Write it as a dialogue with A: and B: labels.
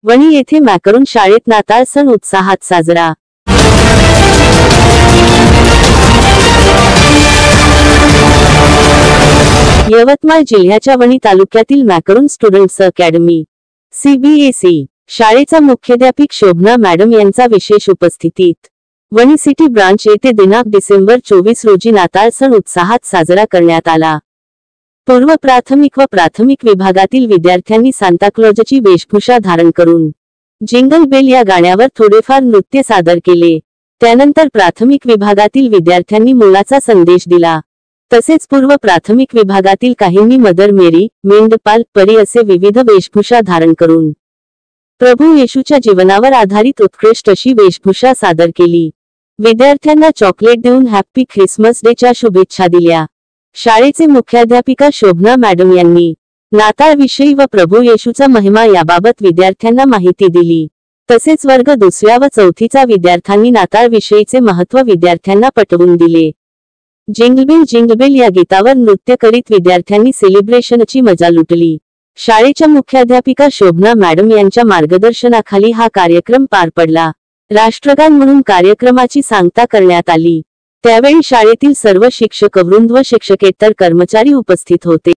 A: वणी येथे मॅकरून शाळेत नाताळ सण उत्साहात साजरा। यवतमाळ जिल्ह्याच्या वणी तालुक्यातील मॅकरून स्टुडंट्स अकॅडमी सीबीएसई शाळेचा मुख्याध्यापिका शोभना मॅडम यांचा विशेष उपस्थितीत वणी सिटी ब्रांच येथे दिनांक डिसेंबर 24 रोजी नाताळ सण उत्साहात साजरा करण्यात आला। पूर्व प्राथमिक व प्राथमिक विभागातील विद्यार्थ्यांनी सांताक्लॉजची वेशभूषा धारण करून जिंगल बेल या गाण्यावर थोडेफार नृत्य सादर केले। त्यानंतर प्राथमिक विभागातील विद्यार्थ्यांनी मोलाचा संदेश दिला। तसेच पूर्व प्राथमिक विभागातील काहींनी मदर मेरी, मेंढपाल, परी असे विविध वेशभूषा धारण करून प्रभू येशूच्या जीवनावर आधारित उत्कृष्ट अशी वेशभूषा सादर केली। विद्यार्थ्यांना चॉकलेट देऊन हॅपी ख्रिसमस डे च्या शुभेच्छा दिल्या। शाळेचे मुख्याध्यापिका शोभना मॅडम यांनी नाताळ विषयी व प्रभू येशूचा महिमा याबाबत विद्यार्थ्यांना माहिती दिली। तसेच वर्ग 2ऱ्या व 4थीचा विद्यार्थ्यांनी नाताळ विषयीचे महत्त्व विद्यार्थ्यांना पटवून दिले। जिंगल बेल या गीतावर नृत्य करीत विद्यार्थ्यांनी सेलिब्रेशनची मजा लुटली। शाळेच्या मुख्याध्यापिका शोभना मॅडम यांच्या मार्गदर्शनाखाली हा कार्यक्रम पार पडला। राष्ट्रगान म्हणून कार्यक्रमाची सांगता करण्यात आली। त्यावेळी शाळेतील सर्व शिक्षकवृंद व शिक्षकेतर कर्मचारी उपस्थित होते।